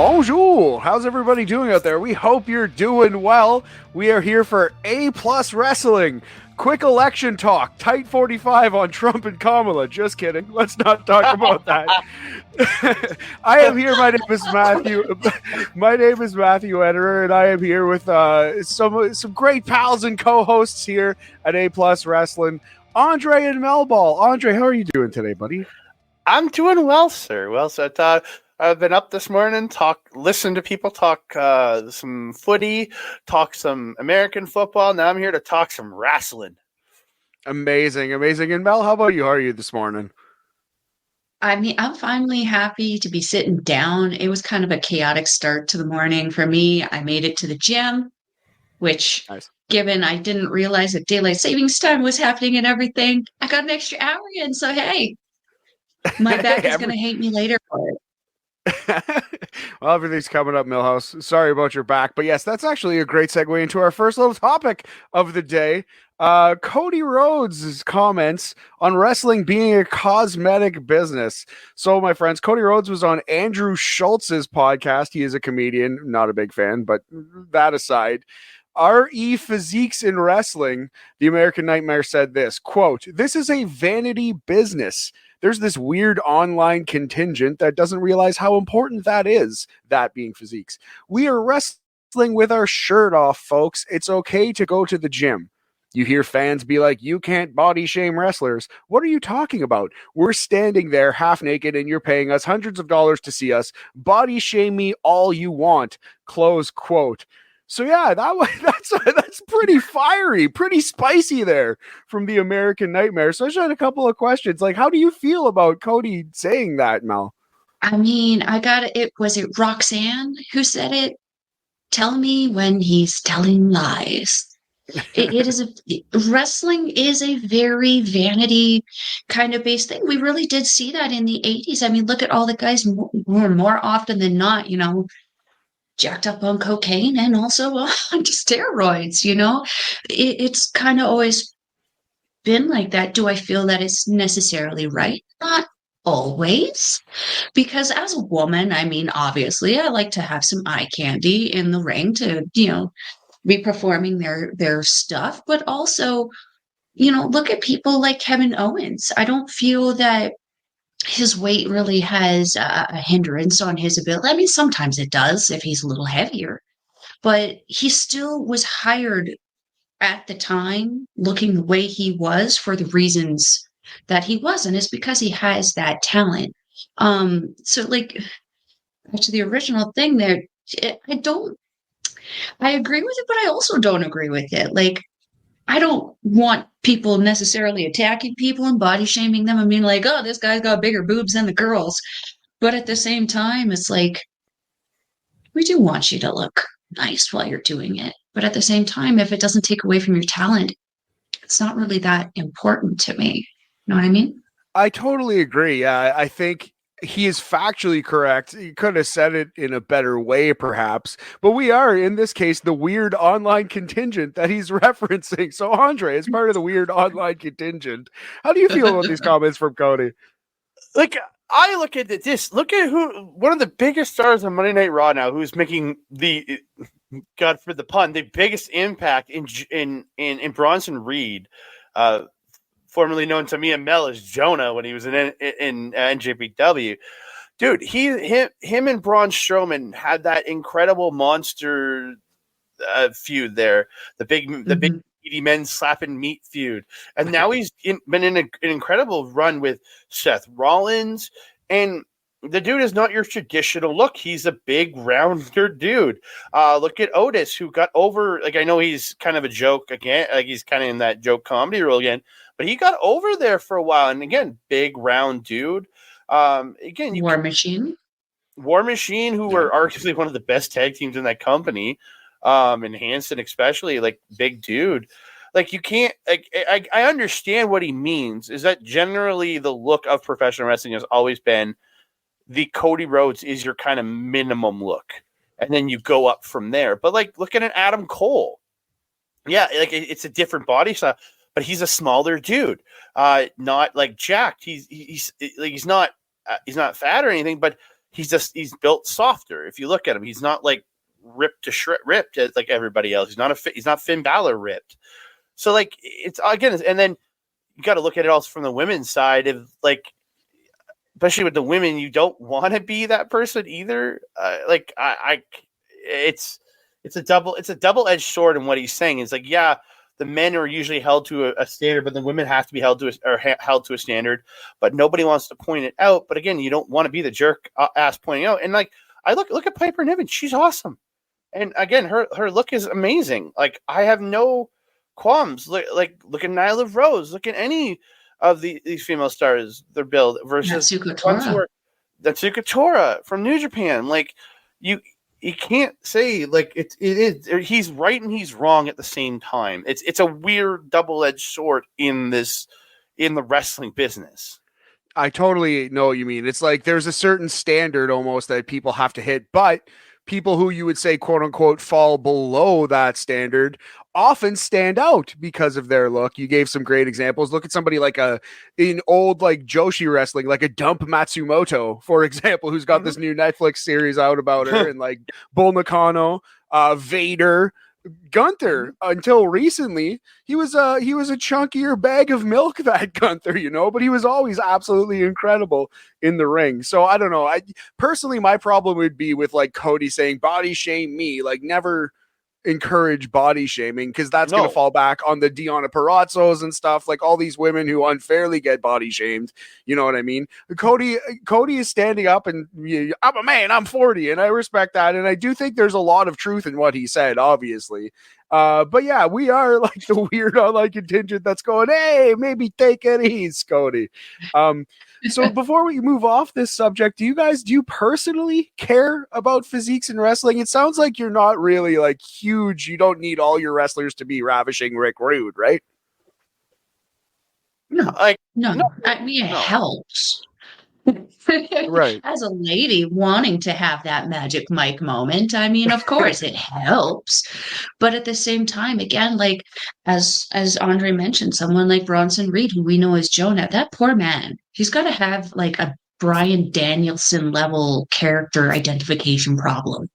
Bonjour! How's everybody doing out there? We hope you're doing well. We are here for A+ Wrestling. Quick election talk. Tight 45 on Trump and Kamala. Just kidding. Let's not talk about that. I am here. My name is Matthew. My name is Matthew Ederer, and I am here with some great pals and co-hosts here at A+ Wrestling. Andre and Melball. Andre, how are you doing today, buddy? I'm doing well, sir. Well, so I've been up this morning, listen to people talk some footy, talk some American football. Now I'm here to talk some wrestling. Amazing. And Mel, how about you? How are you this morning? I mean, I'm finally happy to be sitting down. It was kind of a chaotic start to the morning for me. I made it to the gym, which, given I didn't realize that daylight savings time was happening and everything, I got an extra hour in. So, hey, my back is going to hate me later for it. Well, everything's coming up, Millhouse. Sorry about your back, but yes, that's actually a great segue into our first little topic of the day. Cody Rhodes' comments on wrestling being a cosmetic business. So, my friends, Cody Rhodes was on Andrew Schultz's podcast. He is a comedian, not a big fan, but that aside, R.E. Physiques in Wrestling, the American Nightmare, said this, quote, "This is a vanity business. There's this weird online contingent that doesn't realize how important that is," that being physiques. "We are wrestling with our shirt off, folks. It's okay to go to the gym." You hear fans be like, "You can't body shame wrestlers." What are you talking about? We're standing there half naked and you're paying us hundreds of dollars to see us. Body shame me all you want. Close quote. So yeah, that's pretty fiery, pretty spicy there from the American Nightmare. So I just had a couple of questions. Like, how do you feel about Cody saying that, Mel? I mean, was it Roxanne who said it? Tell me when he's telling lies. Wrestling is a very vanity kind of based thing. We really did see that in the 80s. I mean, look at all the guys more often than not, jacked up on cocaine and also on steroids, it's kind of always been like that. Do I feel that it's necessarily right? Not always, because as a woman, I mean, obviously I like to have some eye candy in the ring to, be performing their stuff, but also, look at people like Kevin Owens. I don't feel that his weight really has a hindrance on his ability. I mean, sometimes it does if he's a little heavier, but he still was hired at the time looking the way he was for the reasons that he was, and it's because he has that talent. So like back to the original thing there, I agree with it, but I also don't agree with it. Like, I don't want people necessarily attacking people and body shaming them. I mean, like, oh, this guy's got bigger boobs than the girls. But at the same time, it's like, we do want you to look nice while you're doing it. But at the same time, if it doesn't take away from your talent, it's not really that important to me. You know what I mean? I totally agree. I think he is factually correct. He could have said it in a better way, perhaps. But we are, in this case, the weird online contingent that he's referencing. So, Andre, as part of the weird online contingent, how do you feel about these comments from Cody? Like, I look at this. Look at one of the biggest stars on Monday Night Raw now, who's making God for the pun, the biggest impact in Bronson Reed, formerly known to me and Mel as Jonah when he was in NJPW. Dude, him and Braun Strowman had that incredible monster feud there. The big meaty men slapping meat feud. And now he's been in an incredible run with Seth Rollins. And the dude is not your traditional look. He's a big, rounder dude. Look at Otis, who got over. Like, I know he's kind of a joke again. Like, he's kind of in that joke comedy role again. But he got over there for a while. And again, big, round dude. Again, War Machine, who were arguably one of the best tag teams in that company. And Hanson especially, like, big dude. Like, you can't. Like, I understand what he means. Is that generally the look of professional wrestling has always been the Cody Rhodes is your kind of minimum look, and then you go up from there. But like, look at an Adam Cole. Yeah, like it's a different body style, but he's a smaller dude, not like jacked. He's not fat or anything, but he's built softer. If you look at him, he's not like ripped like everybody else. He's not Finn Balor ripped. So like it's again, and then you got to look at it also from the women's side of like, especially with the women, you don't want to be that person either. It's a double-edged sword in what he's saying. It's like, yeah, the men are usually held to a standard, but the women have to be held to a standard. But nobody wants to point it out. But again, you don't want to be the jerk ass pointing out. And like, I look at Piper Niven, she's awesome. And again, her look is amazing. Like, I have no qualms. Like look at Nyla Rose. Look at any of these female stars. Their build versus Natsuko Tora from New Japan. Like, you can't say like it is. He's right and he's wrong at the same time. It's a weird double-edged sword in the wrestling business. I totally know what you mean. It's like there's a certain standard almost that people have to hit, but people who you would say quote unquote fall below that standard often stand out because of their look. You gave some great examples. Look at somebody like in old like Joshi wrestling, like a Dump Matsumoto, for example, who's got this new Netflix series out about her, and like Bull Nakano, Vader, Gunther. Until recently, he was a chunkier bag of milk, that Gunther, but he was always absolutely incredible in the ring. So I don't know. Personally, my problem would be with like Cody saying body shame me, like never encourage body shaming, because that's going to fall back on the Deonna Purrazzos and stuff, like all these women who unfairly get body shamed. You know what I mean? Cody is standing up and I'm a man, I'm 40, and I respect that, and I do think there's a lot of truth in what he said, obviously. But yeah, we are like the weird online contingent that's going, hey, maybe take it easy, Cody. So before we move off this subject, do you personally care about physiques in wrestling? It sounds like you're not really like huge. You don't need all your wrestlers to be ravishing Rick Rude, right? No. I mean, it helps. Right. As a lady wanting to have that magic Mike moment, I mean, of course it helps. But at the same time, again, like as Andre mentioned, someone like Bronson Reed, who we know as Jonah, that poor man, he's got to have like a Bryan Danielson level character identification problem.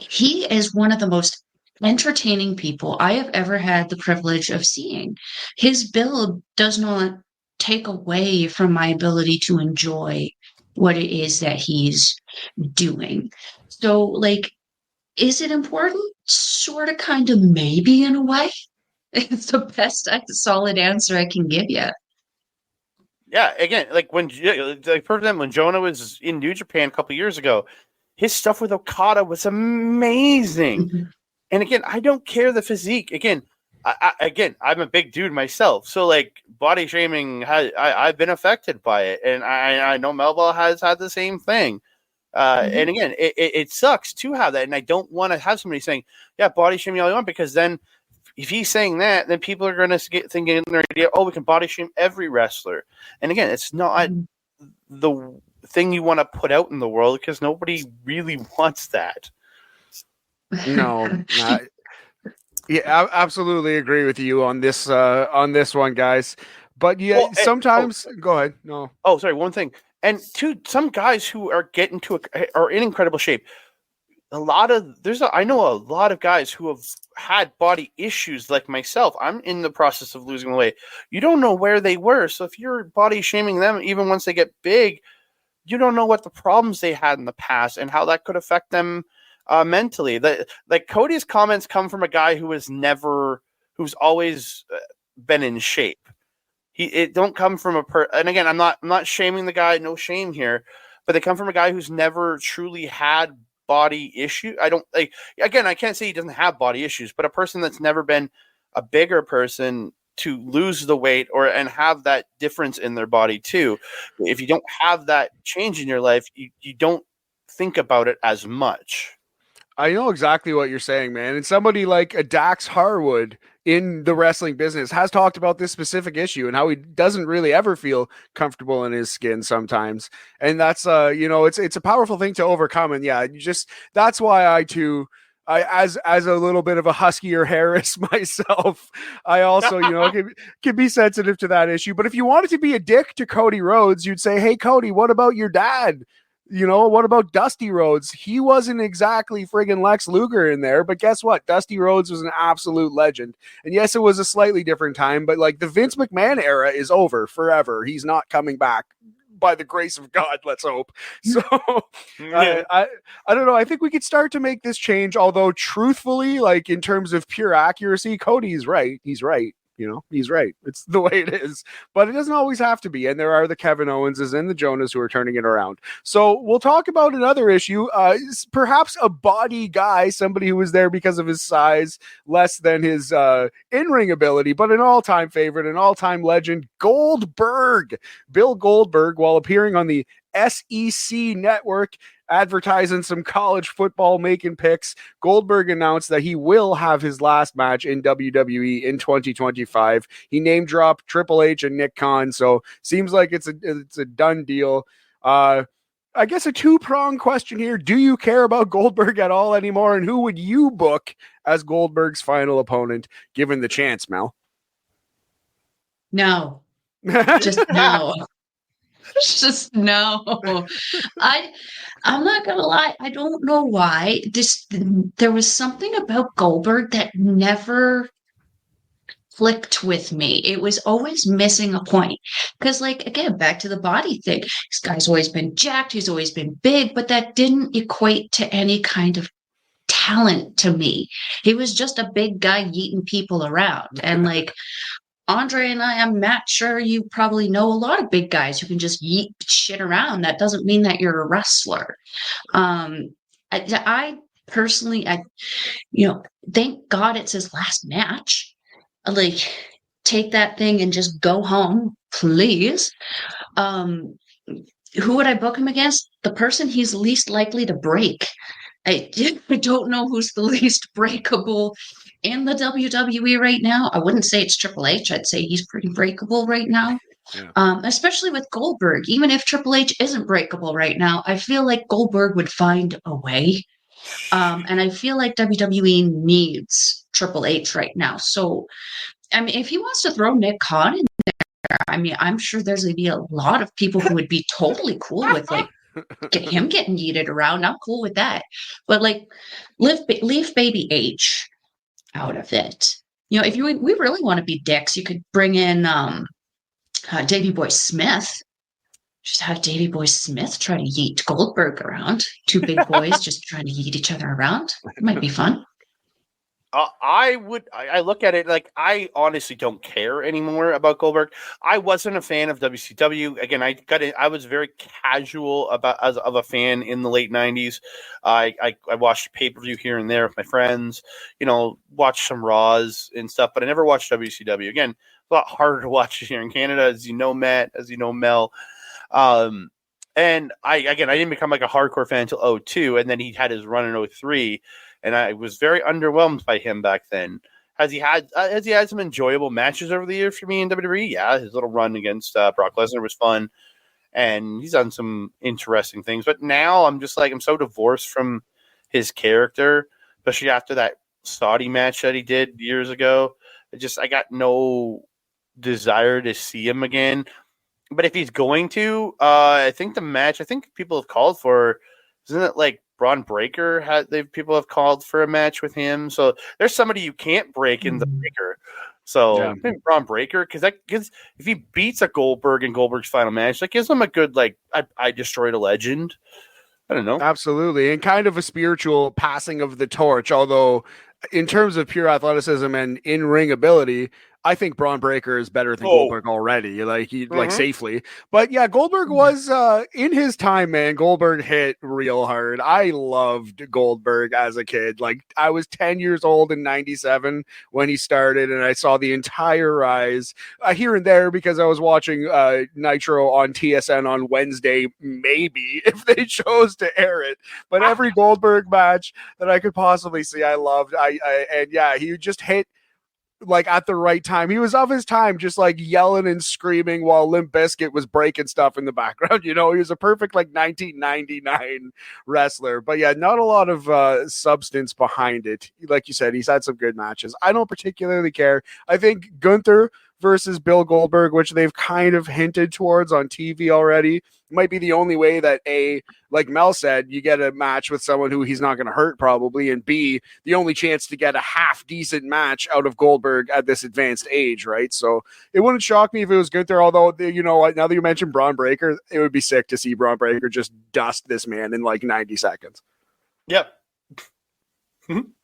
He is one of the most entertaining people I have ever had the privilege of seeing. His build does not take away from my ability to enjoy what it is that he's doing. So, like, is it important? Sort of, kind of, maybe in a way. It's the best solid answer I can give you. Yeah, again, like when Jonah was in New Japan a couple years ago, his stuff with Okada was amazing. Mm-hmm. And again, I don't care the physique. Again, I'm a big dude myself, so like body shaming, I've been affected by it, and I know Melball has had the same thing. And again, it sucks to have that, and I don't want to have somebody saying, "Yeah, body shame all you want," because then if he's saying that, then people are going to get thinking in their idea, "Oh, we can body shame every wrestler." And again, it's not the thing you want to put out in the world, because nobody really wants that. No. Yeah, I absolutely agree with you on this one, guys. But yeah, sometimes go ahead. No. Oh, sorry. One thing, and two, some guys who are are in incredible shape. I know a lot of guys who have had body issues like myself. I'm in the process of losing weight. You don't know where they were, so if you're body shaming them, even once they get big, you don't know what the problems they had in the past and how that could affect them. Mentally, like Cody's comments come from a guy who's always been in shape. It don't come from and again, I'm not shaming the guy, no shame here, but they come from a guy who's never truly had body issue. I can't say he doesn't have body issues, but a person that's never been a bigger person to lose the weight and have that difference in their body too. If you don't have that change in your life, you don't think about it as much. I know exactly what you're saying, man. And somebody like a Dax Harwood in the wrestling business has talked about this specific issue and how he doesn't really ever feel comfortable in his skin sometimes. And that's, it's a powerful thing to overcome. And yeah, that's why I too as a little bit of a huskier Harris myself, I also, can be sensitive to that issue. But if you wanted to be a dick to Cody Rhodes, you'd say, hey, Cody, what about your dad? What about Dusty Rhodes? He wasn't exactly friggin' Lex Luger in there, but guess what? Dusty Rhodes was an absolute legend. And yes, it was a slightly different time, but like the Vince McMahon era is over forever. He's not coming back. By the grace of God, let's hope. So I don't know. I think we could start to make this change. Although truthfully, like in terms of pure accuracy, Cody's right. He's right. He's right. It's the way it is, but it doesn't always have to be. And there are the Kevin Owenses and the Jonas who are turning it around. So we'll talk about another issue, perhaps a body guy, somebody who was there because of his size, less than his in-ring ability, but an all-time favorite, an all-time legend, Goldberg. Bill Goldberg, while appearing on the SEC network, advertising some college football, making picks, Goldberg announced that he will have his last match in WWE in 2025. He name dropped Triple H and Nick Khan, so seems like it's a done deal. I guess a two-pronged question here. Do you care about Goldberg at all anymore? And who would you book as Goldberg's final opponent, given the chance, Mel? No. Just no. Just no. I'm not gonna lie. I don't know why. There was something about Goldberg that never clicked with me. It was always missing a point. Because, like, again, back to the body thing. This guy's always been jacked. He's always been big, but that didn't equate to any kind of talent to me. He was just a big guy yeeting people around. And like Andre and I'm not sure you probably know a lot of big guys who can just yeet shit around. That doesn't mean that you're a wrestler. I personally, thank God it's his last match. Like, take that thing and just go home, please. Who would I book him against? The person he's least likely to break. I don't know who's the least breakable in the WWE right now. I wouldn't say it's Triple H. I'd say he's pretty breakable right now. Yeah. Especially with Goldberg. Even if Triple H isn't breakable right now, I feel like Goldberg would find a way. And I feel like WWE needs Triple H right now. So, I mean, if he wants to throw Nick Khan in there, I mean, I'm sure there's going to be a lot of people who would be totally cool with like get him getting yeeted around. I'm cool with that. But like, leave Baby H out of it. If we really want to be dicks, you could bring in Davey Boy Smith. Just have Davey Boy Smith try to yeet Goldberg around. Two big boys just trying to yeet each other around. It might be fun. I look at it like I honestly don't care anymore about Goldberg. I wasn't a fan of WCW. Again, I was very casual of a fan in the late 90s. I watched pay-per-view here and there with my friends, watched some Raws and stuff, but I never watched WCW. Again, a lot harder to watch here in Canada, as you know, Matt, as you know, Mel. And I didn't become like a hardcore fan until 2002, and then he had his run in 2003. And I was very underwhelmed by him back then. Has he had some enjoyable matches over the years for me in WWE? Yeah, his little run against Brock Lesnar was fun, and he's done some interesting things. But now I'm just like, I'm so divorced from his character, especially after that Saudi match that he did years ago. I got no desire to see him again. But if he's going to, I think the match, people have called for, isn't it like Braun Breaker? People have called for a match with him. So there's somebody you can't break in the Breaker. So yeah. Braun Breaker, because if he beats a Goldberg in Goldberg's final match, that gives him a good, like, I destroyed a legend. I don't know. Absolutely. And kind of a spiritual passing of the torch, although in terms of pure athleticism and in-ring ability, I think Braun Breaker is better than Goldberg already, like safely. But yeah, Goldberg was in his time, man. Goldberg hit real hard. I loved Goldberg as a kid. Like, I was 10 years old in 97 when he started, and I saw the entire rise here and there because I was watching Nitro on TSN on Wednesday, maybe, if they chose to air it. But every Goldberg match that I could possibly see, I loved. And yeah, he just hit like at the right time. He was of his time, just like yelling and screaming while Limp Bizkit was breaking stuff in the background. You know, he was a perfect like 1999 wrestler. But yeah, not a lot of substance behind it. Like you said, he's had some good matches. I don't particularly care. I think Gunther versus Bill Goldberg, which they've kind of hinted towards on TV already, might be the only way that like Mel said, you get a match with someone who he's not going to hurt probably, and B, the only chance to get a half decent match out of Goldberg at this advanced age, right? So it wouldn't shock me if it was Gunther, although, you know, now that you mentioned Braun Breaker, it would be sick to see Braun Breaker just dust this man in like 90 seconds. Yep.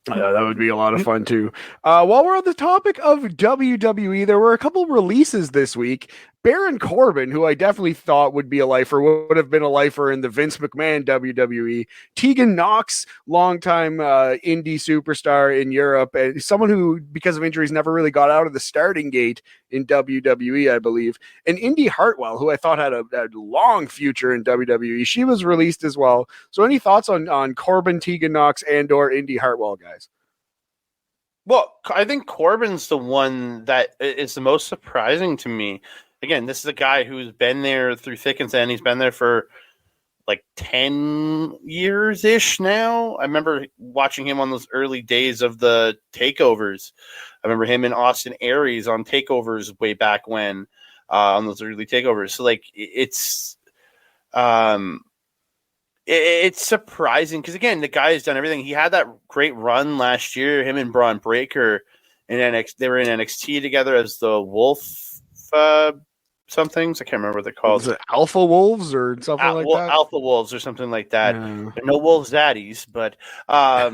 That would be a lot of fun too. While we're on the topic of WWE, there were a couple releases this week. Baron Corbin, who I definitely thought would be a lifer, would have been a lifer in the Vince McMahon WWE. Tegan Knox, longtime indie superstar in Europe, and someone who, because of injuries, never really got out of the starting gate in WWE, I believe. And Indy Hartwell, who I thought had a long future in WWE, she was released as well. So any thoughts on Corbin, Tegan Knox, and or Indy Hartwell, guys? Well, I think Corbin's the one that is the most surprising to me. Again, this is a guy who's been there through thick and thin. He's been there for like 10 years-ish now. I remember watching him on those early days of the takeovers. I remember him and Austin Aries on takeovers way back when, on those early takeovers. So, like, it's surprising because, again, the guy has done everything. He had that great run last year, him and Braun Breaker in NXT. They were in NXT together as the Wolf somethings. I can't remember what they're called. Was it Alpha Wolves or something like that? Alpha Wolves or something like that. Yeah. No Wolves Daddies, but they're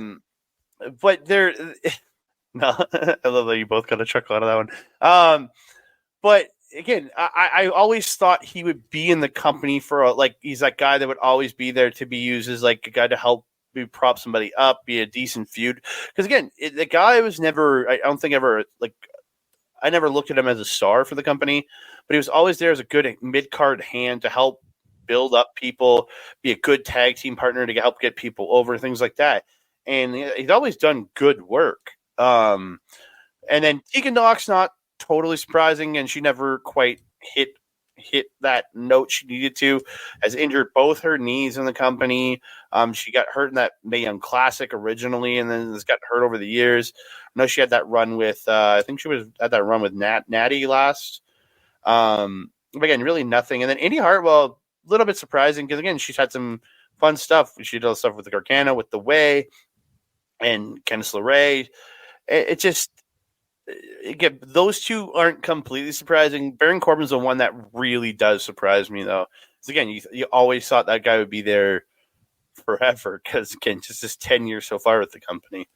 no. I love that you both got a chuckle out of that one. But again, I always thought he would be in the company for he's that guy that would always be there to be used as like a guy to help prop somebody up, be a decent feud. Because again, the guy was never. I don't think ever like. I never looked at him as a star for the company, but he was always there as a good mid-card hand to help build up people, be a good tag team partner to help get people over, things like that. And he's always done good work. And then Tegan Knox, not totally surprising, and she never quite hit that note she needed to, has injured both her knees in the company. She got hurt in that Mae Young Classic originally, and then has got hurt over the years. I know she had that run with, I think she was at that run with Natty last. Again, really nothing. And then Indy Hartwell, a little bit surprising because, again, she's had some fun stuff. She did stuff with the Gargano, with The Way, and Candice LeRae. It just, again, those two aren't completely surprising. Baron Corbin's the one that really does surprise me, though. Because, again, you always thought that guy would be there forever because, again, just his 10 years so far with the company.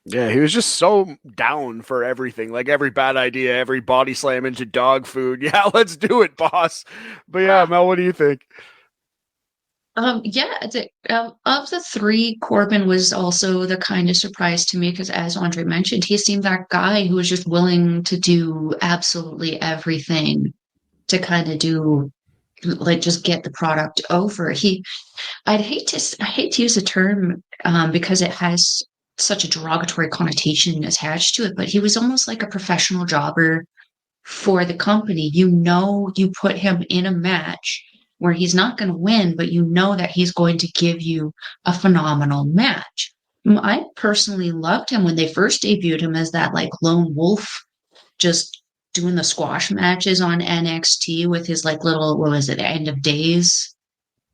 Yeah, he was just so down for everything, like every bad idea, every body slam into dog food. Yeah, let's do it, boss. But yeah, Mel, what do you think? Of the three, Corbin was also the kind of surprise to me because, as Andre mentioned, he seemed that guy who was just willing to do absolutely everything to kind of do, like, just get the product over. I hate to use the term because it has such a derogatory connotation attached to it, but he was almost like a professional jobber for the company. You know, you put him in a match where he's not going to win, but you know that he's going to give you a phenomenal match. I personally loved him when they first debuted him as that like lone wolf, just doing the squash matches on NXT with his like little, what was it, end of days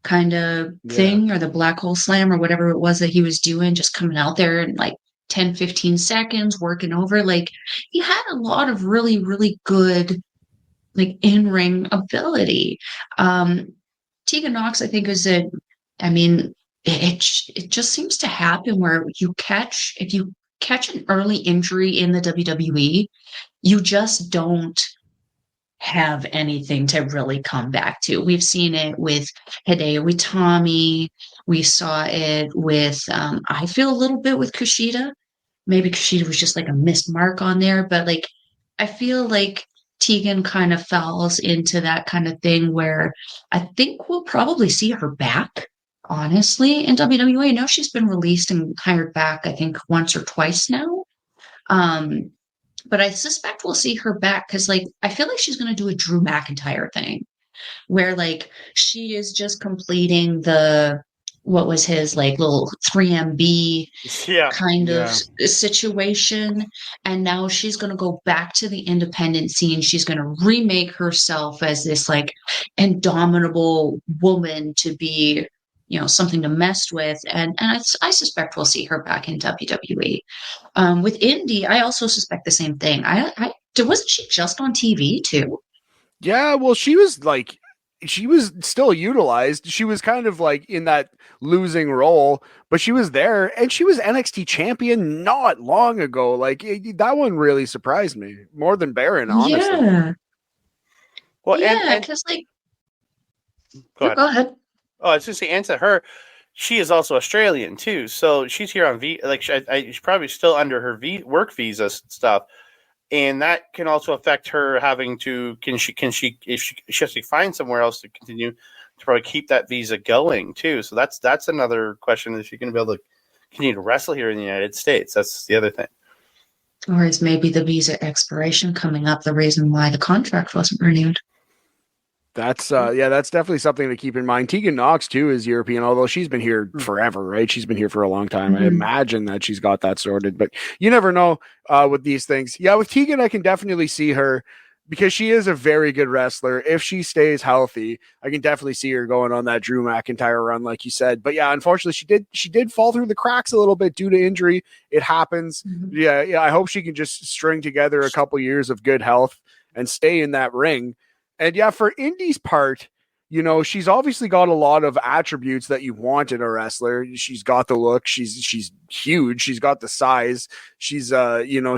kind of thing, or the black hole slam or whatever it was that he was doing, just coming out there in like 10, 15 seconds, working over. Like, he had a lot of really, really good like in-ring ability. Tegan Knox, I think, it just seems to happen where if you catch an early injury in the WWE, you just don't have anything to really come back to. We've seen it with Hideo Itami. We saw it with, I feel a little bit with Kushida. Maybe Kushida was just like a missed mark on there, but like, I feel like Tegan kind of falls into that kind of thing where I think we'll probably see her back, honestly, in WWE. I know she's been released and hired back, I think, once or twice now. but I suspect we'll see her back because, like, I feel like she's going to do a Drew McIntyre thing where, like, she is just completing what was his, like, little 3MB Yeah. kind of Yeah. situation. And now she's going to go back to the independent scene. She's going to remake herself as this, like, indomitable woman to be, something to mess with. And I suspect we'll see her back in WWE. With Indy, I also suspect the same thing. Wasn't she just on TV too? Yeah, well, she was still utilized. She was kind of like in that losing role, but she was there and she was NXT champion not long ago. Like that one really surprised me more than Baron, honestly. Yeah. Well, Yeah, and because, like, go ahead. go ahead. Oh, I was just to answer her. She is also Australian too, so she's here on she's probably still under her work visa stuff, and that can also affect her having to if she has to find somewhere else to continue to probably keep that visa going too. So that's another question: is she going to be able to continue to wrestle here in the United States? That's the other thing. Or is maybe the visa expiration coming up the reason why the contract wasn't renewed? That's that's definitely something to keep in mind. Tegan Knox too is European, although she's been here forever, right? She's been here for a long time. I imagine that she's got that sorted, but you never know with these things. Yeah, with Tegan, I can definitely see her because she is a very good wrestler. If she stays healthy, I can definitely see her going on that Drew McIntyre run, like you said. But yeah, unfortunately, she did fall through the cracks a little bit due to injury. It happens. Mm-hmm. Yeah. I hope she can just string together a couple years of good health and stay in that ring. And yeah, for Indy's part, she's obviously got a lot of attributes that you want in a wrestler. She's got the look. She's huge. She's got the size. She's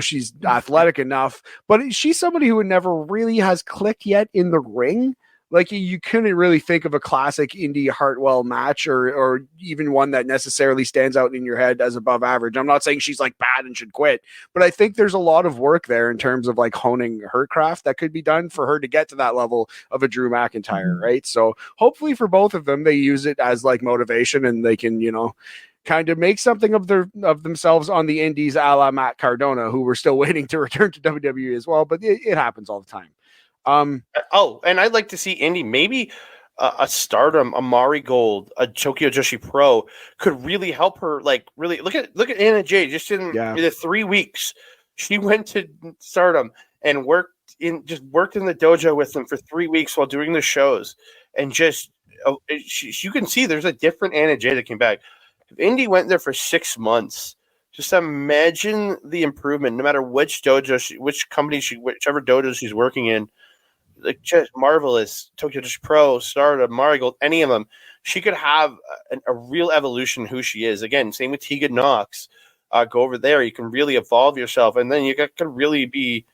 she's athletic enough. But she's somebody who never really has clicked yet in the ring. Like you couldn't really think of a classic Indy Hartwell match or even one that necessarily stands out in your head as above average. I'm not saying she's like bad and should quit, but I think there's a lot of work there in terms of like honing her craft that could be done for her to get to that level of a Drew McIntyre, right? So hopefully for both of them, they use it as like motivation and they can, kind of make something of themselves on the indies, a la Matt Cardona, who we're still waiting to return to WWE as well, but it happens all the time. And I'd like to see Indy maybe a Stardom, a Mari Gold, a Tokyo Joshi Pro could really help her. Like really look at Anna Jay. Just in the 3 weeks, she went to Stardom and worked in the dojo with them for 3 weeks while doing the shows, and just you can see there's a different Anna Jay that came back. If Indy went there for 6 months. Just imagine the improvement. No matter which dojo, whichever dojo she's working in. Like just marvelous Tokyo Joshi Pro, Stardom, Marigold, any of them. She could have a real evolution in who she is. Again, same with Tegan Knox. Go over there. You can really evolve yourself, and then you could really be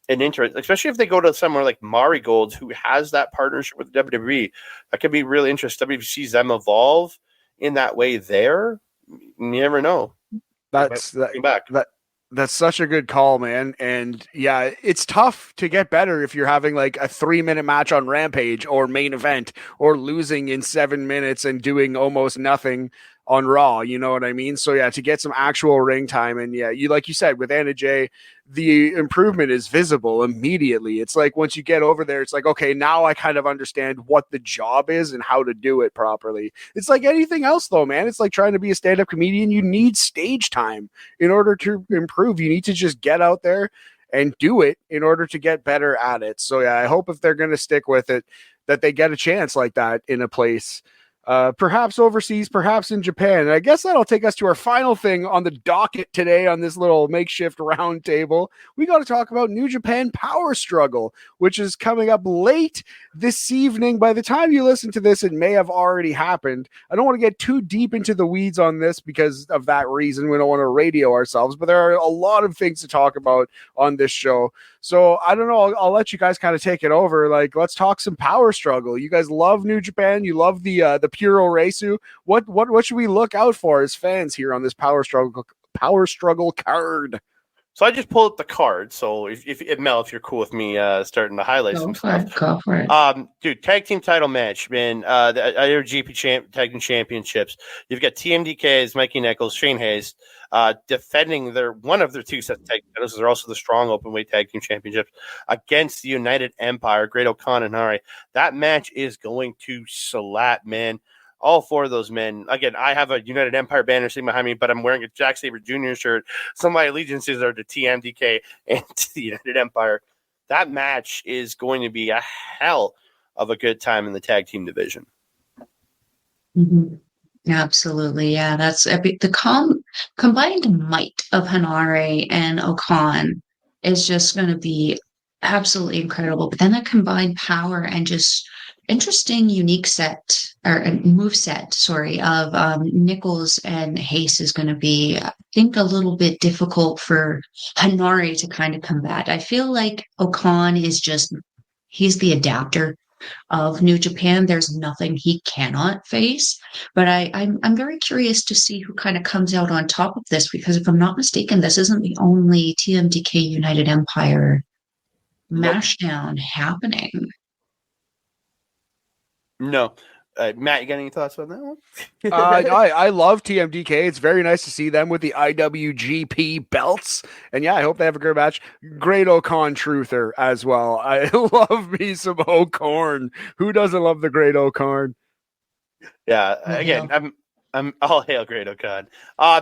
an interest, especially if they go to somewhere like Marigold, who has that partnership with WWE. That could be really interesting. WWE sees them evolve in that way there. You never know. That's such a good call, man. And yeah, it's tough to get better if you're having like a 3-minute match on Rampage or main event or losing in 7 minutes and doing almost nothing on Raw. You know what I mean? So yeah, to get some actual ring time. And yeah, like you said, with Anna Jay, the improvement is visible immediately. It's like once you get over there, it's like, okay, now I kind of understand what the job is and how to do it properly. It's like anything else though, man. It's like trying to be a stand-up comedian. You need stage time in order to improve. You need to just get out there and do it in order to get better at it. So yeah, I hope if they're going to stick with it, that they get a chance like that in a place perhaps overseas, perhaps in Japan. And I guess that'll take us to our final thing on the docket today on this little makeshift round table. We got to talk about New Japan Power Struggle, which is coming up late this evening. By the time you listen to this, it may have already happened. I don't want to get too deep into the weeds on this because of that reason. We don't want to radio ourselves, but there are a lot of things to talk about on this show. So I don't know. I'll let you guys kind of take it over. Like, let's talk some Power Struggle. You guys love New Japan. You love the Puro Reisu. What should we look out for as fans here on this Power Struggle card? So I just pulled up the card. So if Mel, if you're cool with me starting to highlight some stuff. Go for it. Dude, tag team title match, man. The IWGP Tag Team Championships. You've got TMDK's Mikey Nichols, Shane Hayes, defending one of their two sets of tag titles. They're also the strong openweight tag team championships against the United Empire, Great O'Khan and Hari. That match is going to slap, man. All four of those men. Again, I have a United Empire banner sitting behind me, but I'm wearing a Jack Sabre Jr. shirt. Some of my allegiances are to TMDK and to the United Empire. That match is going to be a hell of a good time in the tag team division. Mm-hmm. Absolutely. Yeah, that's the combined might of Hanare and Okan is just going to be absolutely incredible. But then the combined power and just interesting, unique set or move set, of Nichols and Hayes is going to be, I think, a little bit difficult for Hanare to kind of combat. I feel like Okan is he's the adapter of New Japan. There's nothing he cannot face. But I'm very curious to see who kind of comes out on top of this, because if I'm not mistaken, this isn't the only TMDK United Empire mashdown happening. No. Matt, you got any thoughts on that one? I love TMDK. It's very nice to see them with the IWGP belts. And yeah, I hope they have a great match. Great O'Khan truther as well. I love me some O'Korn. Who doesn't love the Great O'Khan? Yeah, again, I'm all hail Great O'Khan.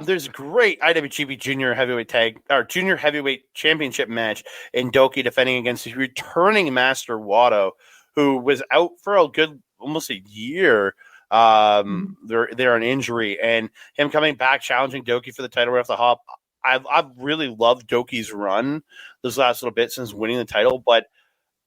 There's a great IWGP Junior Heavyweight Championship match in Doki defending against the returning Master Wato, who was out for almost a year. They're an injury, and him coming back challenging Doki for the title right off the hop. I've really loved Doki's run this last little bit since winning the title, but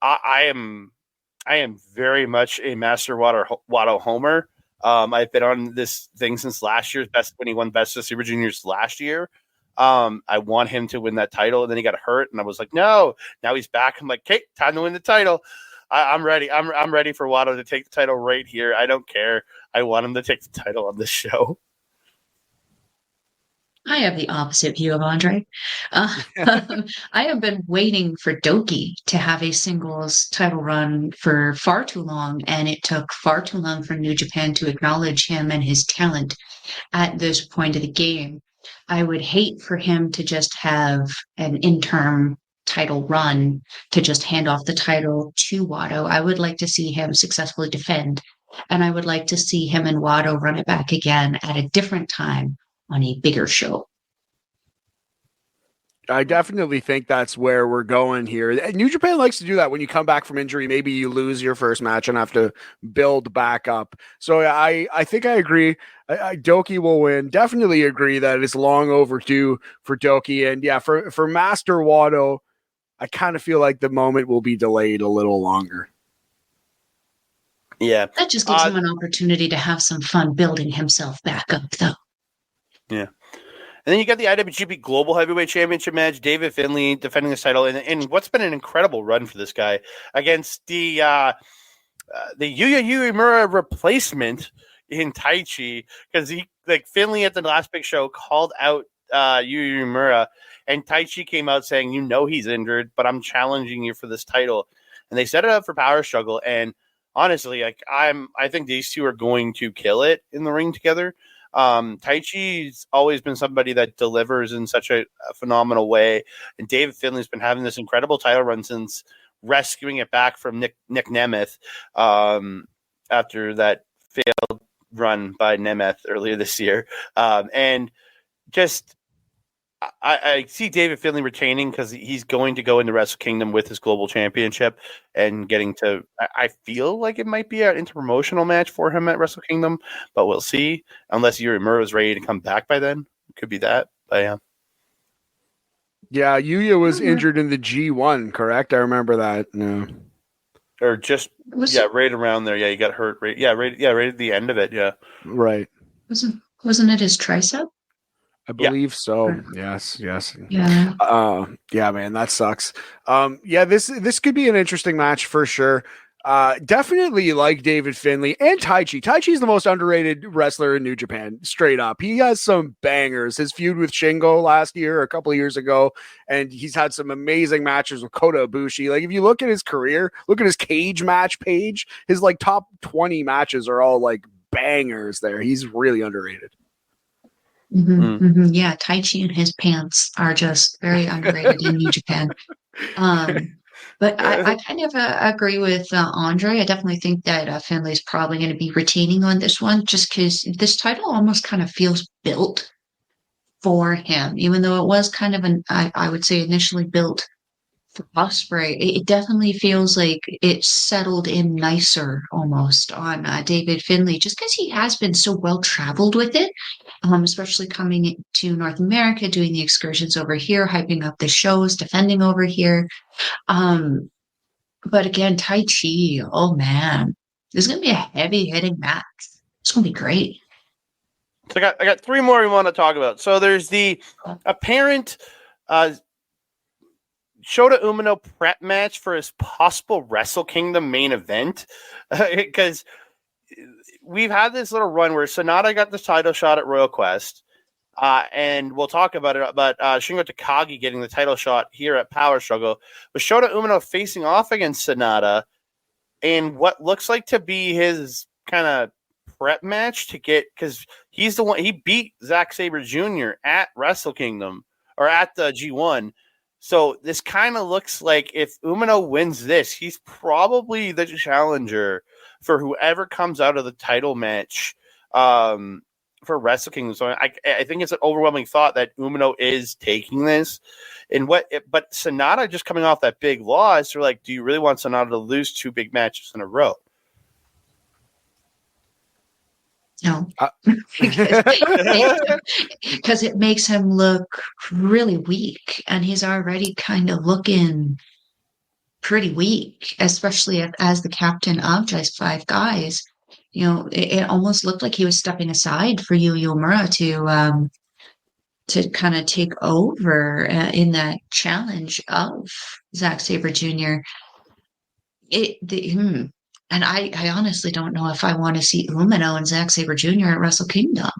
I am very much a Master Wato homer. I've been on this thing since last year's best when he won Best of Super Juniors last year. I want him to win that title, and then he got hurt, and I was like, no. Now he's back. I'm like, okay, time to win the title. I'm ready. I'm ready for Wato to take the title right here. I don't care. I want him to take the title on this show. I have the opposite view of Andre. I have been waiting for Doki to have a singles title run for far too long, and it took far too long for New Japan to acknowledge him and his talent at this point of the game. I would hate for him to just have an interim title run to just hand off the title to Wato. I would like to see him successfully defend, and I would like to see him and Wato run it back again at a different time on a bigger show. I definitely think that's where we're going here. New Japan likes to do that when you come back from injury. Maybe you lose your first match and have to build back up. So I think I agree. Doki will win. Definitely agree that it's long overdue for Doki. And yeah, for Master Wato, I kind of feel like the moment will be delayed a little longer. Yeah. That just gives him an opportunity to have some fun building himself back up, though. Yeah. And then you got the IWGP Global Heavyweight Championship match, David Finlay defending his title in what's been an incredible run for this guy against the Yuya Uemura replacement in Taichi, because Finlay at the last big show called out Yuya Uemura, and Taichi came out saying, he's injured, but I'm challenging you for this title. And they set it up for Power Struggle, and honestly, I think these two are going to kill it in the ring together. Taichi's always been somebody that delivers in such a phenomenal way, and David Finlay's been having this incredible title run since rescuing it back from Nick Nemeth after that failed run by Nemeth earlier this year. And just I see David Finlay retaining because he's going to go into Wrestle Kingdom with his global championship and getting to. I feel like it might be an interpromotional match for him at Wrestle Kingdom, but we'll see. Unless Uemura is ready to come back by then, it could be that. But yeah. Yeah, Yuya was injured in the G1, correct? I remember that. No. Or just right around there. Yeah, he got hurt. Right at the end of it. Yeah. Right. Wasn't it his tricep? I believe so. Yes. Yeah. Yeah, man, that sucks. Yeah, this could be an interesting match for sure. Definitely like David Finlay and Taichi. Taichi's the most underrated wrestler in New Japan, straight up. He has some bangers. His feud with Shingo last year, a couple of years ago, and he's had some amazing matches with Kota Ibushi. Like, if you look at his career, look at his cage match page, his like top 20 matches are all like bangers there. He's really underrated. Yeah, Taichi and his pants are just very underrated in New Japan. But I kind of agree with Andre. I definitely think that Finlay's probably going to be retaining on this one just because this title almost kind of feels built for him, even though it was kind of I would say initially built for Ospreay. It definitely feels like it's settled in nicer almost on David Finlay just because he has been so well traveled with it, especially coming to North America, doing the excursions over here, hyping up the shows, defending over here. But again, Tai Chi, oh man, this is gonna be a heavy hitting match. It's gonna be great. So I got three more we want to talk about. So there's the apparent Shota Umino prep match for his possible Wrestle Kingdom main event, because we've had this little run where Sonata got the title shot at Royal Quest. And we'll talk about it, but Shingo Takagi getting the title shot here at Power Struggle, with Shota Umino facing off against Sonata in what looks like to be his kind of prep match to get, because he's the one, he beat Zack Sabre Jr. at Wrestle Kingdom, or at the G1. So this kind of looks like if Umino wins this, he's probably the challenger for whoever comes out of the title match for Wrestle Kingdom. So I think it's an overwhelming thought that Umino is taking this. But Sonata just coming off that big loss, they're like, do you really want Sonata to lose two big matches in a row? No, because it makes him look really weak, and he's already kind of looking pretty weak, especially as the captain of just Five Guys. You know, it almost looked like he was stepping aside for Yu Uemura to kind of take over in that challenge of Zack Sabre Jr. And I honestly don't know if I want to see Umino and Zack Sabre Jr. at Wrestle Kingdom.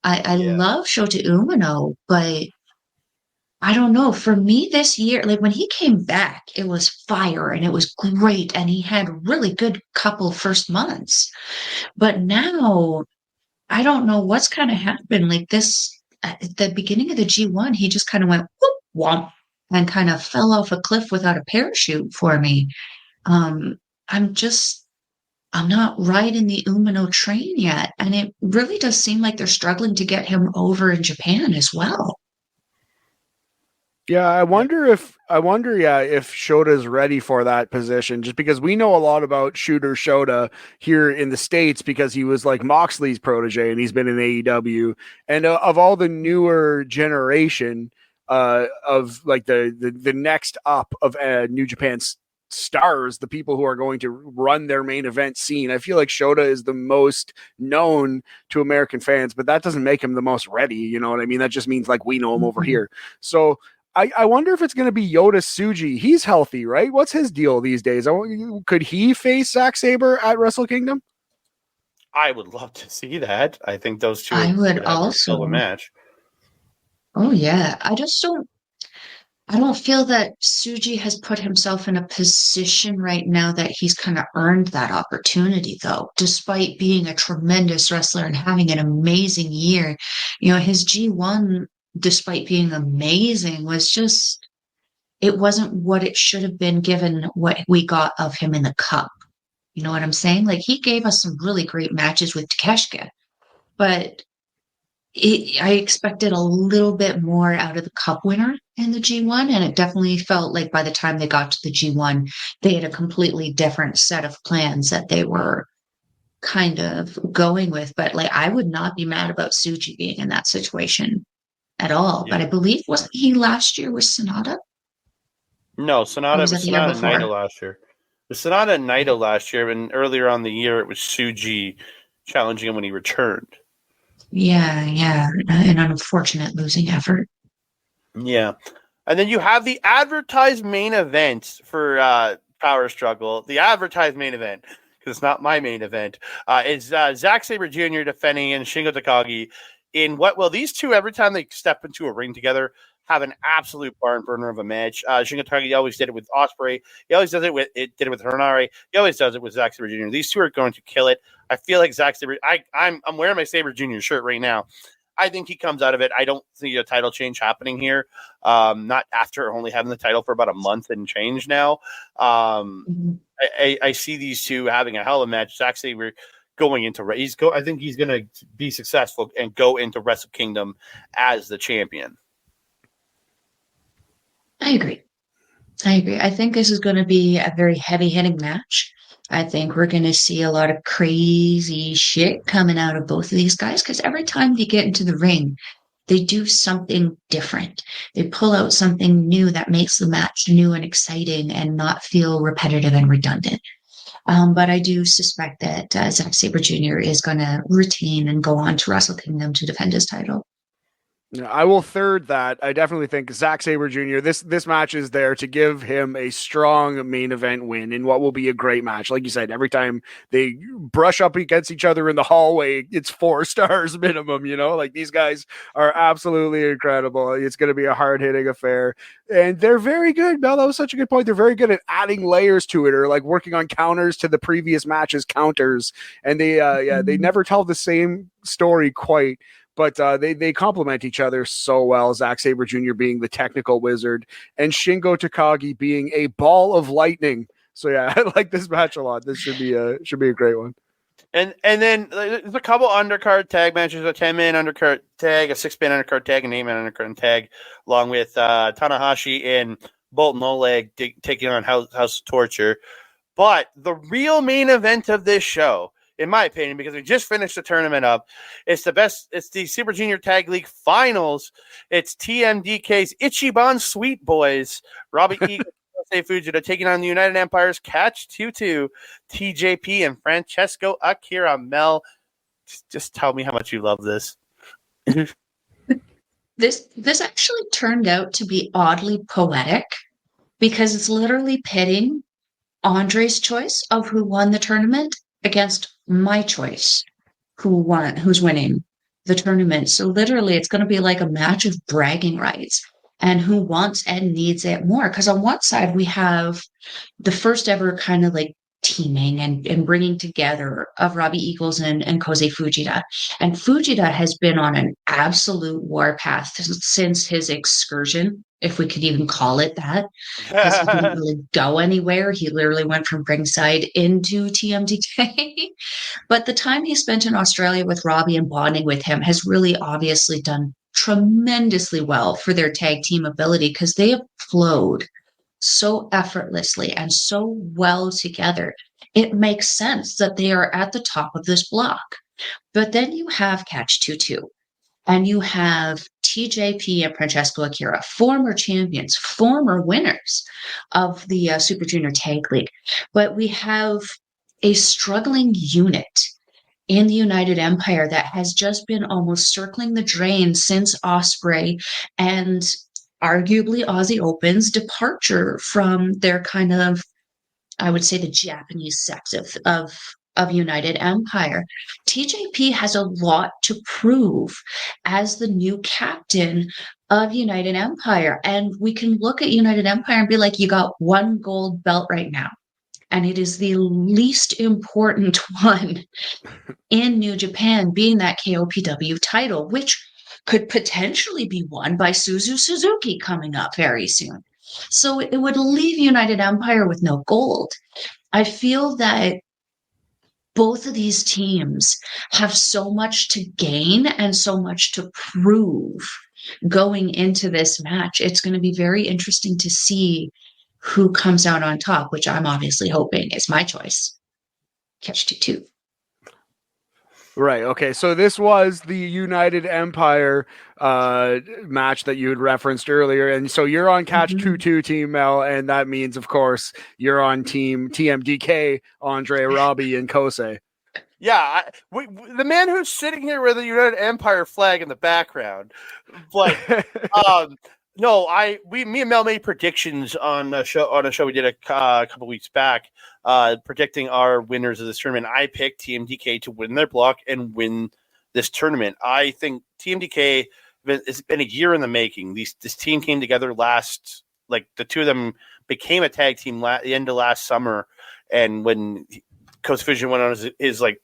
I love Shota Umino, but I don't know. For me this year, like when he came back, it was fire and it was great. And he had really good couple first months. But now I don't know what's kind of happened. Like this, at the beginning of the G1, he just kind of went whoop, womp, and kind of fell off a cliff without a parachute for me. I'm not riding the Umino train yet. And it really does seem like they're struggling to get him over in Japan as well. Yeah, I wonder if Shota is ready for that position, just because we know a lot about Shooter Shota here in the States because he was like Moxley's protege and he's been in AEW. And of all the newer generation of like the next up of New Japan's stars, the people who are going to run their main event scene, I feel like Shota is the most known to American fans, but that doesn't make him the most ready. You know what I mean? That just means like we know him over here. So I wonder if it's going to be Yota Tsuji. He's healthy, right? What's his deal these days? Could he face Zack Sabre at Wrestle Kingdom? I would love to see that. I think those two would also a match. Oh yeah, I don't feel that Tsuji has put himself in a position right now that he's kind of earned that opportunity, though, despite being a tremendous wrestler and having an amazing year. You know, his G1, despite being amazing, was just, it wasn't what it should have been given what we got of him in the cup. You know what I'm saying? Like, he gave us some really great matches with Takeshita, but I expected a little bit more out of the cup winner in the G1, and it definitely felt like by the time they got to the G1, they had a completely different set of plans that they were kind of going with. But like, I would not be mad about Tsuji being in that situation at all. Yeah. But I believe, wasn't he last year with Sonata? No, Sonata was Sonata and before? Naito last year. The Sonata and Naito last year, and earlier on the year, it was Tsuji challenging him when he returned. Yeah, an unfortunate losing effort. Yeah. And then you have the advertised main event for power struggle. The advertised main event, because it's not my main event, is Zack Sabre Jr. defending and Shingo Takagi in what will these two, every time they step into a ring together, have an absolute barn burner of a match. Shingo Takagi always did it with Ospreay. He always did it with Hanare. He always does it with Zack Sabre Jr. These two are going to kill it. I feel like Zack Sabre. I'm wearing my Sabre Jr. shirt right now. I think he comes out of it. I don't see a title change happening here. Not after only having the title for about a month and change now. I see these two having a hell of a match. Zack Sabre going into I think he's going to be successful and go into Wrestle Kingdom as the champion. I agree. I think this is going to be a very heavy-hitting match. I think we're going to see a lot of crazy shit coming out of both of these guys because every time they get into the ring, they do something different. They pull out something new that makes the match new and exciting and not feel repetitive and redundant. But I do suspect that Zack Sabre Jr. is going to retain and go on to Wrestle Kingdom to defend his title. I will third that. I definitely think Zack Sabre Jr. This match is there to give him a strong main event win in what will be a great match. Like you said, every time they brush up against each other in the hallway, it's 4 stars minimum. Like these guys are absolutely incredible. It's going to be a hard hitting affair, and they're very good. Mel, that was such a good point. They're very good at adding layers to it, or like working on counters to the previous match's counters, and they never tell the same story quite. But they complement each other so well. Zack Sabre Jr. being the technical wizard and Shingo Takagi being a ball of lightning. So yeah, I like this match a lot. This should be a great one. And then there's a couple undercard tag matches: a 10-man undercard tag, a 6-man undercard tag, an 8-man undercard tag, along with Tanahashi and Bolton Oleg taking on House of Torture. But the real main event of this show, in my opinion, because we just finished the tournament up, it's the Super Junior Tag League Finals. It's TMDK's Ichiban Sweet Boys, Robbie Eagle, Jose Fujita, taking on the United Empire's Catch 2-2, TJP and Francesco Akira. Mel, just tell me how much you love this. This actually turned out to be oddly poetic because it's literally pitting Andre's choice of who won the tournament against my choice who's winning the tournament. So literally it's going to be like a match of bragging rights and who wants and needs it more. Because on one side we have the first ever kind of like teaming and bringing together of Robbie Eagles and Kosei Fujita. And Fujita has been on an absolute warpath since his excursion, if we could even call it that, because he didn't really go anywhere. He literally went from ringside into TMDK. But the time he spent in Australia with Robbie and bonding with him has really obviously done tremendously well for their tag team ability because they have flowed so effortlessly and so well together. It makes sense that they are at the top of this block. But then you have Catch 2-2, and you have TJP and Francesco Akira, former champions, former winners of the Super Junior Tag League. But we have a struggling unit in the United Empire that has just been almost circling the drain since Ospreay and arguably Aussie Open's departure from their kind of, I would say, the Japanese sect of United Empire. TJP has a lot to prove as the new captain of United Empire. And we can look at United Empire and be like, you got one gold belt right now. And it is the least important one in New Japan, being that KOPW title, which could potentially be won by Suzu Suzuki coming up very soon. So it would leave United Empire with no gold. I feel that both of these teams have so much to gain and so much to prove going into this match. It's going to be very interesting to see who comes out on top, which I'm obviously hoping is my choice. Catch 2-2. Right. Okay. So this was the United Empire match that you had referenced earlier. And so you're on Catch 2-2, Team Mel. And that means, of course, you're on Team TMDK, Andre, Robbie, and Kosei. Yeah. The man who's sitting here with the United Empire flag in the background. But No, me and Mel made predictions on a show we did a couple weeks back, predicting our winners of this tournament. I picked TMDK to win their block and win this tournament. I think TMDK, it's been a year in the making. This team came together last, like the two of them became a tag team the end of last summer, and when Coast Vision went on his like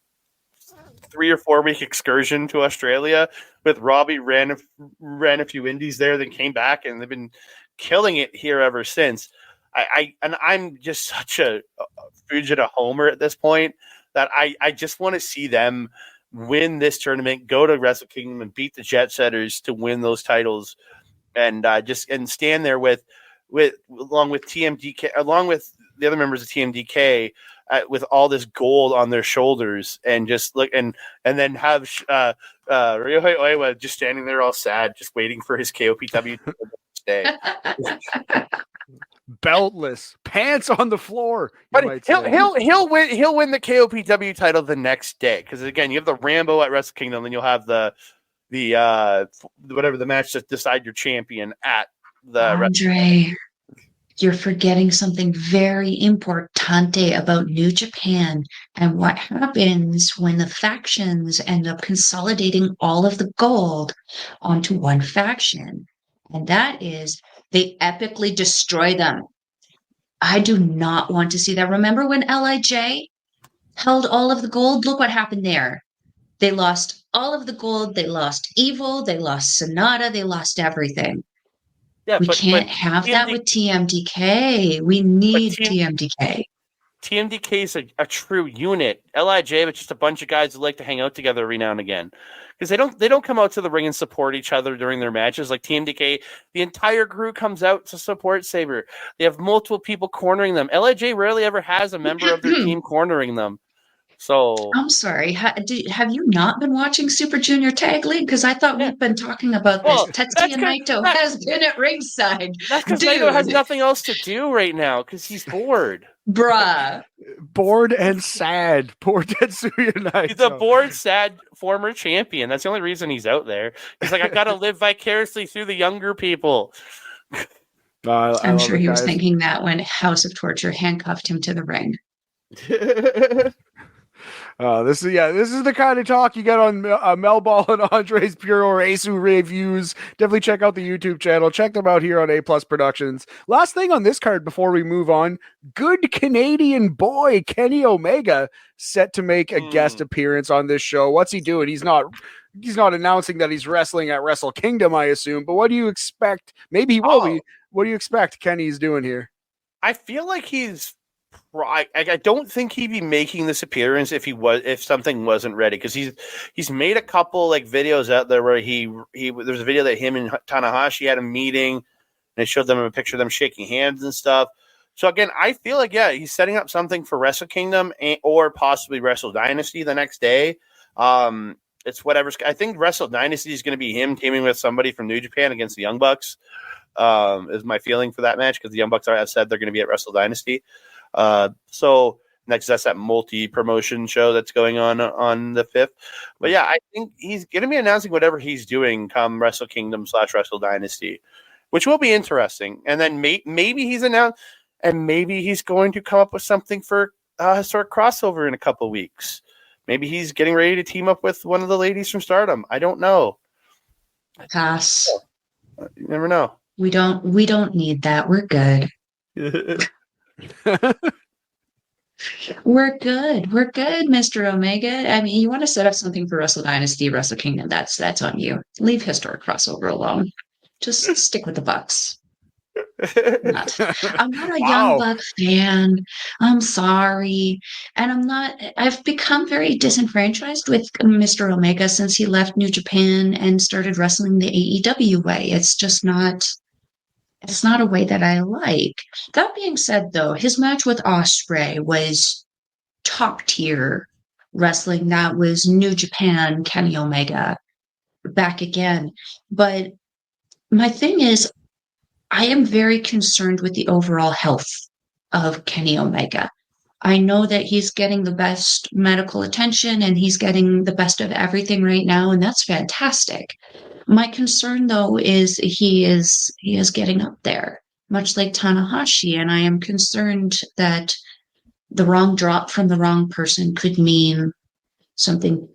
3 or 4 week excursion to Australia with Robbie, ran a few indies there, then came back, and they've been killing it here ever since. I'm just such a Fujita homer at this point that I just want to see them win this tournament, go to Wrestle Kingdom and beat the Jet Setters to win those titles, and stand there along with TMDK, along with the other members of TMDK, with all this gold on their shoulders, and just look and then have Ryohei Oiwa just standing there all sad, just waiting for his KOPW to stay. Beltless, pants on the floor. But he'll win the KOPW title the next day, because again, you have the Rambo at Wrestle Kingdom, then you'll have the whatever the match to decide your champion at the Andre. You're forgetting something very importante about New Japan and what happens when the factions end up consolidating all of the gold onto one faction. And that is they epically destroy them. I do not want to see that. Remember when LIJ held all of the gold? Look what happened there. They lost all of the gold. They lost Evil. They lost Sonata. They lost everything. Yeah, we can't have that with TMDK. We need TMDK. TMDK is a true unit. LIJ, but just a bunch of guys who like to hang out together every now and again, because they don't come out to the ring and support each other during their matches like TMDK. The entire crew comes out to support Saber. They have multiple people cornering them. LIJ rarely ever has a member of their team cornering them. So I'm sorry. Have you not been watching Super Junior Tag League? Because I thought we've been talking about this. Tetsuya Naito has been at ringside. That's because Naito has nothing else to do right now because he's bored. Bruh. Bored and sad. Poor Tetsuya Naito. He's a bored, sad former champion. That's the only reason he's out there. He's like, I got to live vicariously through the younger people. I'm sure he was thinking that when House of Torture handcuffed him to the ring. This is the kind of talk you get on Melball and Andre's Puro Asu reviews. Definitely check out the YouTube channel. Check them out here on A Plus Productions. Last thing on this card before we move on: good Canadian boy Kenny Omega set to make a guest appearance on this show. What's he doing? He's not announcing that he's wrestling at Wrestle Kingdom, I assume. But what do you expect? Maybe he will be. What do you expect Kenny's doing here? I feel like he's. I don't think he'd be making this appearance if something wasn't ready, because he's made a couple like videos out there where there's a video that him and Tanahashi had a meeting and it showed them a picture of them shaking hands and stuff. So again, I feel like he's setting up something for Wrestle Kingdom or possibly Wrestle Dynasty the next day. It's whatever. I think Wrestle Dynasty is going to be him teaming with somebody from New Japan against the Young Bucks. Is my feeling for that match, because the Young Bucks have said they're going to be at Wrestle Dynasty. So next, that's that multi-promotion show that's going on the 5th. But yeah, I think he's going to be announcing whatever he's doing come Wrestle Kingdom / Wrestle Dynasty, which will be interesting. And then maybe he's announced, and maybe he's going to come up with something for historic crossover in a couple weeks. Maybe he's getting ready to team up with one of the ladies from Stardom. I don't know. Pass. You never know. We don't need that. We're good. We're good, Mr. Omega. I mean, you want to set up something for Wrestle Dynasty, Wrestle Kingdom, that's on you. Leave historic crossover alone. Just stick with the Bucks. I'm not a Young Buck fan. I'm sorry. And I've become very disenfranchised with Mr. Omega since he left New Japan and started wrestling the AEW way. It's not a way that I like. That being said, though, his match with Ospreay was top tier wrestling. That was New Japan, Kenny Omega, back again. But my thing is, I am very concerned with the overall health of Kenny Omega. I know that he's getting the best medical attention and he's getting the best of everything right now, and that's fantastic. My concern, though, is he is getting up there, much like Tanahashi, and I am concerned that the wrong drop from the wrong person could mean something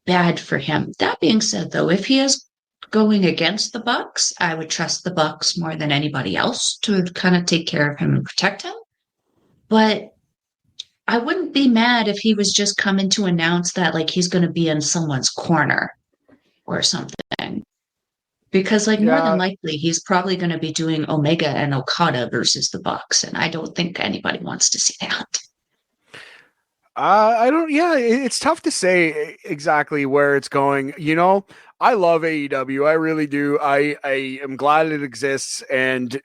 bad for him. That being said, though, if he is going against the Bucks, I would trust the Bucks more than anybody else to kind of take care of him and protect him. But I wouldn't be mad if he was just coming to announce that like he's going to be in someone's corner or something. Because like more than Yeah, likely he's probably going to be doing Omega and Okada versus the Bucks, and I don't think anybody wants to see that. I don't. Yeah, it's tough to say exactly where it's going. I love AEW. I really do. I am glad it exists and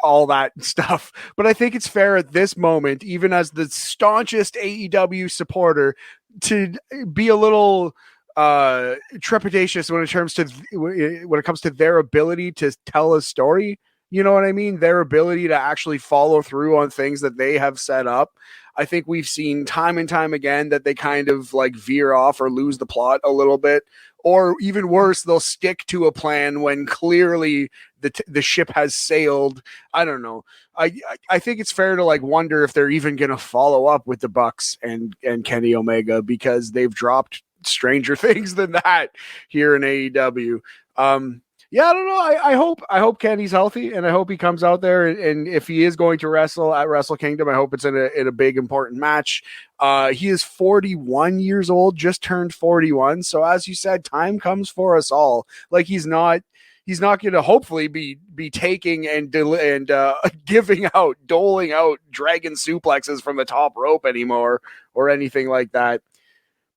all that stuff. But I think it's fair at this moment, even as the staunchest AEW supporter, to be a little trepidatious when it comes to their ability to tell a story. You know what I mean? Their ability to actually follow through on things that they have set up. I think we've seen time and time again that they kind of like veer off or lose the plot a little bit, or even worse, they'll stick to a plan when clearly the ship has sailed. I don't know. I think it's fair to like wonder if they're even going to follow up with the Bucks and Kenny Omega, because they've dropped stranger things than that here in AEW. Yeah, I don't know. I hope Kenny's healthy, and I hope he comes out there. And if he is going to wrestle at Wrestle Kingdom, I hope it's in a big important match. He is 41 years old, just turned 41. So as you said, time comes for us all. Like he's not going to hopefully be taking and doling out dragon suplexes from the top rope anymore or anything like that.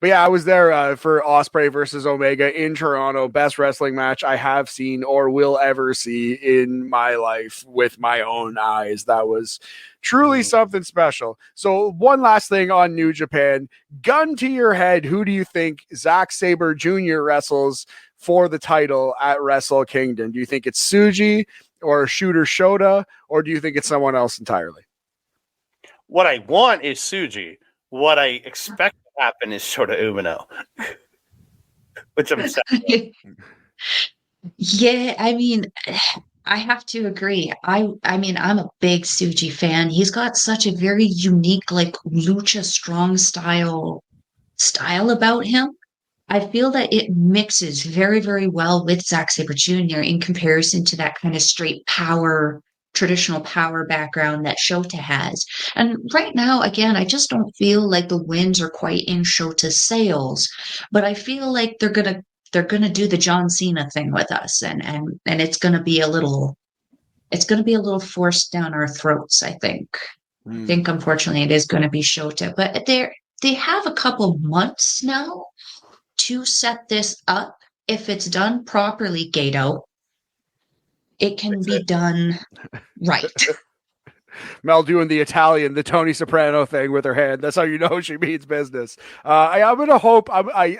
But yeah, I was there for Ospreay versus Omega in Toronto. Best wrestling match I have seen or will ever see in my life with my own eyes. That was truly something special. So one last thing on New Japan. Gun to your head, who do you think Zack Sabre Jr. wrestles for the title at Wrestle Kingdom? Do you think it's Tsuji or Shooter Shota, or do you think it's someone else entirely? What I want is Tsuji. What I expect to happen is Shota Umino, which I'm sad. Yeah, I mean, I have to agree. I mean, I'm a big Suji fan. He's got such a very unique, like lucha strong style about him. I feel that it mixes very, very well with Zack Sabre Jr. in comparison to that kind of straight power, traditional power background that Shota has. And right now, again, I just don't feel like the winds are quite in Shota's sails, but I feel like they're gonna do the John Cena thing with us, and it's gonna be a little forced down our throats, I think. I think unfortunately it is gonna be Shota, but they have a couple months now to set this up. If it's done properly, Gato, it can be done right. Mel doing the Italian, the Tony Soprano thing with her hand. That's how you know she means business. I'm going to hope,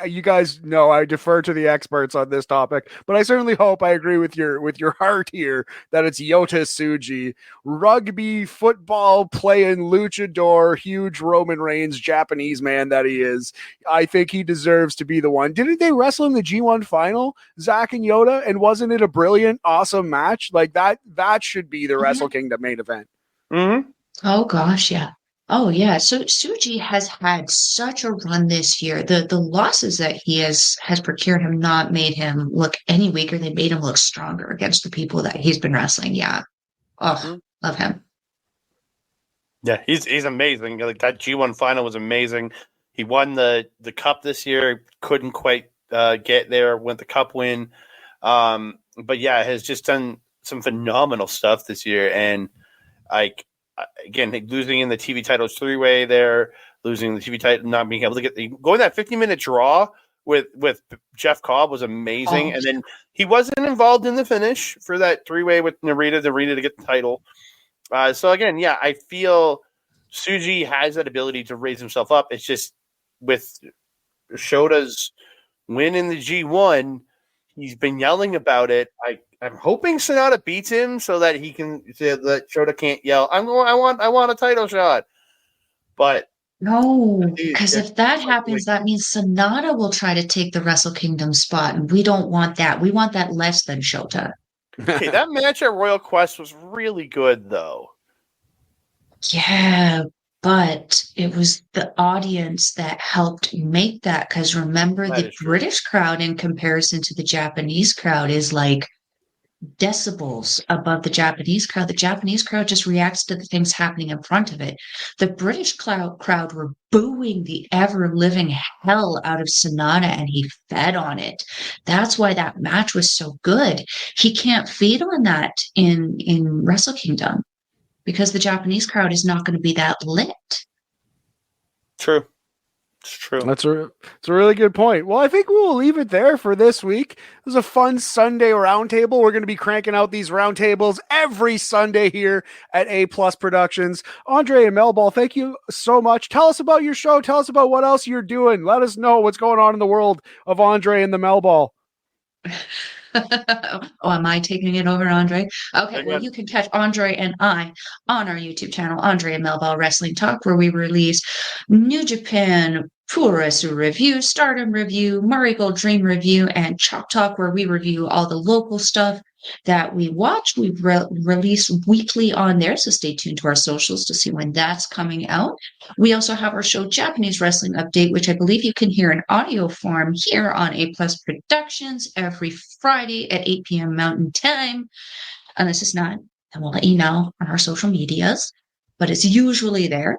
you guys know I defer to the experts on this topic, but I certainly hope I agree with your heart here that it's Yota Tsuji, rugby, football playing luchador, huge Roman Reigns, Japanese man that he is. I think he deserves to be the one. Didn't they wrestle in the G1 final, Zach and Yota? And wasn't it a brilliant, awesome match? Like that should be the Wrestle Kingdom main event. Mm-hmm. Oh gosh, yeah. Oh yeah. So Suji has had such a run this year. The losses that he has procured have not made him look any weaker. They made him look stronger against the people that he's been wrestling. Yeah. Oh, love him. Yeah, he's amazing. Like that G1 final was amazing. He won the cup this year. Couldn't quite get there. Went the cup win. But yeah, has just done some phenomenal stuff this year. And like again, losing in the TV titles 3-way there, losing the TV title, not being able to get going that 50-minute draw with Jeff Cobb was amazing. And then he wasn't involved in the finish for that 3-way with Narita to get the title. So again, yeah, I feel Tsuji has that ability to raise himself up. It's just with Shota's win in the G1, he's been yelling about it. I'm hoping Sonata beats him so that that Shota can't yell, I want a title shot. But No, Dude, because that's if that like- happens, that means Sonata will try to take the Wrestle Kingdom spot, and we don't want that. We want that less than Shota. Okay, that match at Royal Quest was really good, though. Yeah, but it was the audience that helped make that. Because remember, That the is true. British crowd in comparison to the Japanese crowd is like decibels above the Japanese crowd. The Japanese crowd just reacts to the things happening in front of it. The British crowd were booing the ever living hell out of Sonata, and he fed on it. That's why that match was so good. He can't feed on that in Wrestle Kingdom because the Japanese crowd is not going to be that lit. True. It's true. It's a really good point. Well, I think we will leave it there for this week. It was a fun Sunday roundtable. We're going to be cranking out these roundtables every Sunday here at A Plus Productions. Andre and Melball, thank you so much. Tell us about your show. Tell us about what else you're doing. Let us know what's going on in the world of Andre and the Melball. Oh, am I taking it over, Andre? Okay, Hang well, on. you can catch Andre and I on our YouTube channel, Andre and Melball Wrestling Talk, where we release New Japan Puroresu Review, Stardom Review, Murray Gold Dream Review, and Chop Talk, where we review all the local stuff that we watch. We release weekly on there, so stay tuned to our socials to see when that's coming out. We also have our show Japanese Wrestling Update, which I believe you can hear in audio form here on A Plus Productions every Friday at 8 p.m. Mountain Time. Unless it's not, then we'll let you know on our social medias, but it's usually there.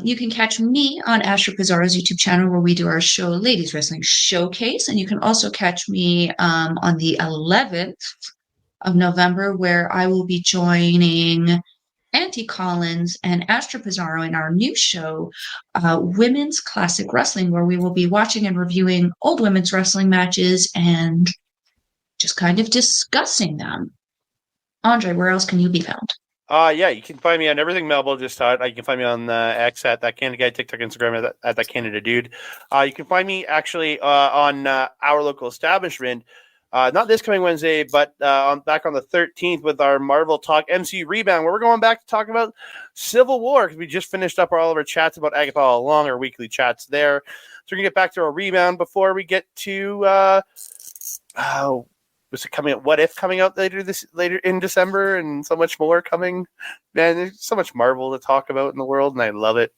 You can catch me on Asher Pizarro's YouTube channel where we do our show Ladies Wrestling Showcase, and you can also catch me on the 11th of November where I will be joining Auntie Collins and Astra Pizarro in our new show, Women's Classic Wrestling, where we will be watching and reviewing old women's wrestling matches and just kind of discussing them. Andre, where else can you be found? Yeah, you can find me on everything Melville just taught. You can find me on X at that Canada Guy, TikTok, Instagram at that Canada Dude. You can find me actually on our local establishment. Not this coming Wednesday, but back on the 13th with our Marvel Talk MC Rebound, where we're going back to talk about Civil War because we just finished up all of our chats about Agatha all along, our weekly chats there. So we're going to get back to our Rebound before we get to was it coming out? What If coming out later in December, and so much more coming. Man, there's so much Marvel to talk about in the world, and I love it.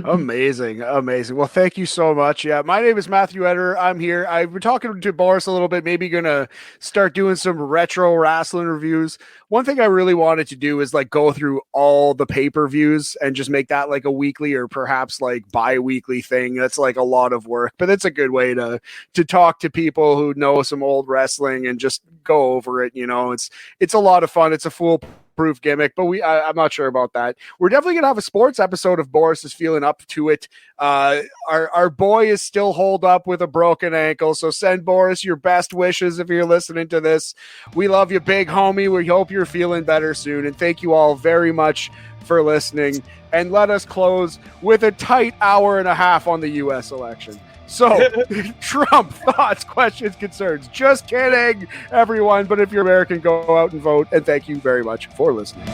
Amazing. Well, thank you so much. Yeah, my name is Matthew Ederer. I'm here. I've been talking to Boris a little bit, maybe gonna start doing some retro wrestling reviews. One thing I really wanted to do is like go through all the pay-per-views and just make that like a weekly or perhaps like bi-weekly thing. That's like a lot of work, but it's a good way to talk to people who know some old wrestling and just go over it. You know, it's a lot of fun. It's a foolproof gimmick, but I'm not sure about that. We're definitely gonna have a sports episode if Boris is feeling up to it. Our boy is still holed up with a broken ankle, so send Boris your best wishes if you're listening to this. We love you, big homie. We hope you're feeling better soon, and thank you all very much for listening. And let us close with a tight hour and a half on the U.S. election. So, Trump, thoughts, questions, concerns. Just kidding, everyone. But if you're American, go out and vote. And thank you very much for listening.